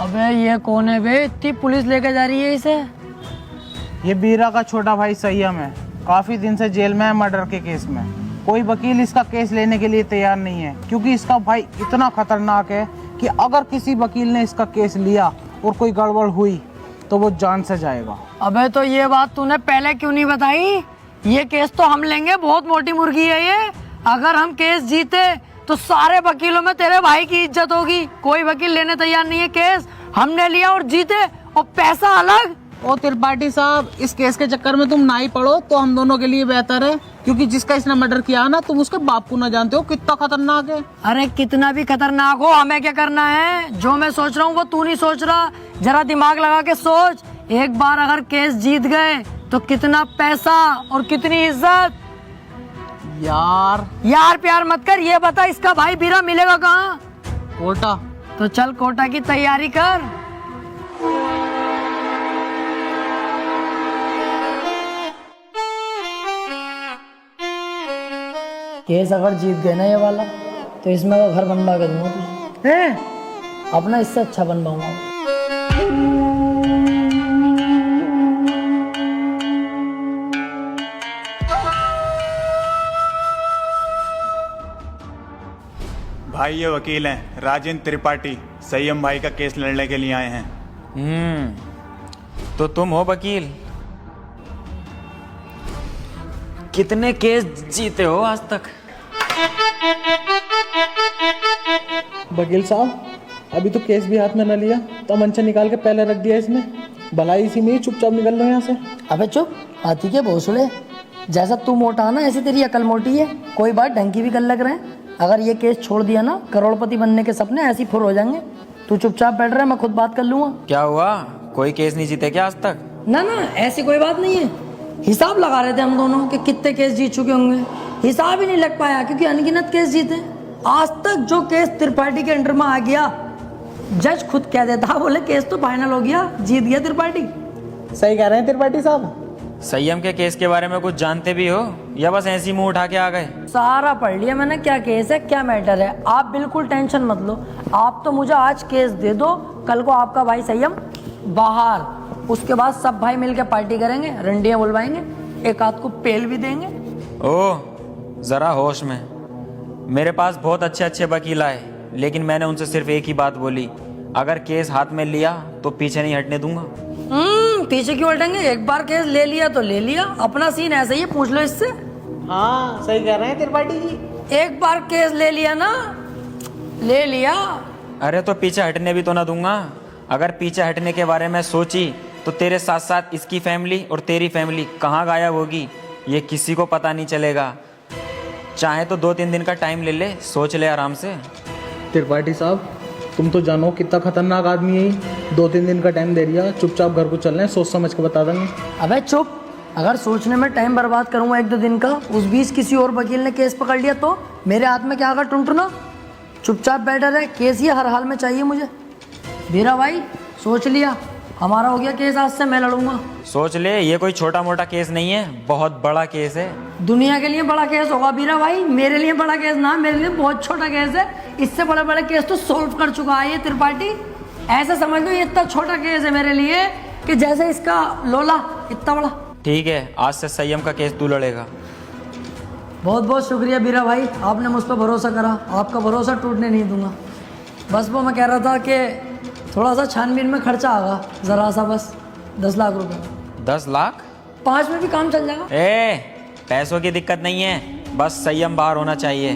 अबे ये कौन है बे? इतनी पुलिस लेके जा रही है इसे। ये बीरा का छोटा भाई संयम है, काफी दिन से जेल में है मर्डर के केस में। कोई वकील इसका केस लेने के लिए तैयार नहीं है क्योंकि इसका भाई इतना खतरनाक है कि अगर किसी वकील ने इसका केस लिया और कोई गड़बड़ हुई तो वो जान से जाएगा। अबे तो ये बात तूने पहले क्यों नहीं बताई? ये केस तो हम लेंगे, बहुत मोटी मुर्गी है ये। अगर हम केस जीते तो सारे वकीलों में तेरे भाई की इज्जत होगी। कोई वकील लेने तैयार नहीं है केस, हमने लिया और जीते, और पैसा अलग। ओ त्रिपाठी साहब, इस केस के चक्कर में तुम ना ही पड़ो तो हम दोनों के लिए बेहतर है, क्योंकि जिसका इसने मर्डर किया ना तुम उसके बाप को ना जानते हो कितना खतरनाक है। अरे कितना भी खतरनाक हो, हमें क्या करना है? जो मैं सोच रहा हूँ वो तू नहीं सोच रहा। जरा दिमाग लगा के सोच, एक बार अगर केस जीत गए तो कितना पैसा और कितनी इज्जत। यार प्यार मत कर, ये बता इसका भाई बीरा मिलेगा कहाँ? कोटा। तो चल कोटा की तैयारी कर। केस अगर जीत गए ना ये वाला, तो इसमें वो घर बनवा के दूंगा तुझे। अपना इससे अच्छा बनवाऊंगा। भाई ये वकील हैं राजेंद्र त्रिपाठी, संयम भाई का केस लड़ने के लिए आए हैं। तो तुम हो वकील? कितने केस जीते हो आज तक? वकील साहब, अभी तो केस भी हाथ में न लिया तो मंचा निकाल के पहले रख दिया इसने। भलाई इसी में ही चुपचाप निकल लो यहाँ से। अबे चुप, हाथी के भोसड़े। जैसा तू मोटा ना ऐसी तेरी अकल मोटी है। कोई बात ढंग की भी कर लग रहे हैं। अगर ये केस छोड़ दिया ना, करोड़पति बनने के सपने ऐसी फुर हो जाएंगे। तू चुपचाप बैठ रहा है, मैं खुद बात कर लूंगा। क्या हुआ, कोई केस नहीं जीते क्या आज तक? ना ना, ऐसी कोई बात नहीं है। हिसाब लगा रहे थे हम दोनों कि कितने केस जीत चुके होंगे। हिसाब ही नहीं लग पाया क्योंकि अनगिनत केस जीते। आज तक जो केस त्रिपाठी के अंडर में आ गया, जज खुद कह देता, बोले केस तो फाइनल हो गया, जीत गया त्रिपाठी। सही कह रहे हैं त्रिपाठी साहब। संयम के केस के बारे में कुछ जानते भी हो या बस ऐसी मुंह उठा के आ गए? सारा पढ़ लिया मैंने, क्या केस है क्या मैटर है। आप बिल्कुल टेंशन मत लो। आप तो मुझे आज केस दे दो, कल को आपका भाई संयम बाहर, उसके बाद सब भाई मिलकर पार्टी करेंगे, रंडियां बुलवाएंगे, एक आध को पेल भी देंगे। ओह, जरा होश में। मेरे पास बहुत अच्छे अच्छे वकील आए, लेकिन मैंने उनसे सिर्फ एक ही बात बोली, अगर केस हाथ में लिया तो पीछे नहीं हटने दूंगा। पीछे क्यों हटेंगे? एक बार केस ले लिया तो ले लिया। अपना सीन ऐसा ही है, पूछ लो इससे। हाँ सही कह रहे हैं त्रिपाठी जी। एक बार केस ले लिया ना, ले लिया। अरे तो पीछे हटने भी तो ना दूंगा। अगर पीछे हटने के बारे में सोची तो तेरे साथ साथ इसकी फैमिली और तेरी फैमिली कहाँ गायब होगी ये किसी को पता नहीं चलेगा। चाहे तो 2-3 दिन का टाइम ले ले, सोच ले आराम से। त्रिपाठी साहब, तुम तो जानो कितना खतरनाक आदमी है। 2-3 दिन का टाइम दे दिया, चुपचाप घर को चलना है, सोच समझ के बता देंगे। अबे चुप, अगर सोचने में टाइम बर्बाद करूंगा 1-2 दिन का, उस बीच किसी और वकील ने केस पकड़ लिया तो मेरे हाथ में क्या आगा टुनटुना। चुपचाप बैठा रहे, केस ये हर हाल में चाहिए मुझे। बीरा भाई सोच लिया, हमारा हो गया केस, आज से मैं लड़ूंगा। सोच ले, ये कोई छोटा मोटा केस नहीं है, बहुत बड़ा केस है। दुनिया के लिए बड़ा केस होगा बीरा भाई, मेरे लिए बड़ा केस ना, मेरे लिए बहुत छोटा केस है। इससे बड़े बड़े केस तो सोल्व कर चुका है ये त्रिपाठी। ऐसा समझ लो ये इतना छोटा केस है मेरे लिए कि जैसे इसका लोला इतना बड़ा। ठीक है, आज से संयम का केस तू लड़ेगा। बहुत बहुत शुक्रिया बीरा भाई, आपने मुझ पर भरोसा करा। आपका भरोसा टूटने नहीं दूंगा। बस वो मैं कह रहा था कि थोड़ा सा छानबीन में खर्चा आगा, जरा सा, बस 10 लाख रुपए। 10 लाख? 5 में भी काम चल जाएगा। पैसों की दिक्कत नहीं है, बस संयम बाहर होना चाहिए।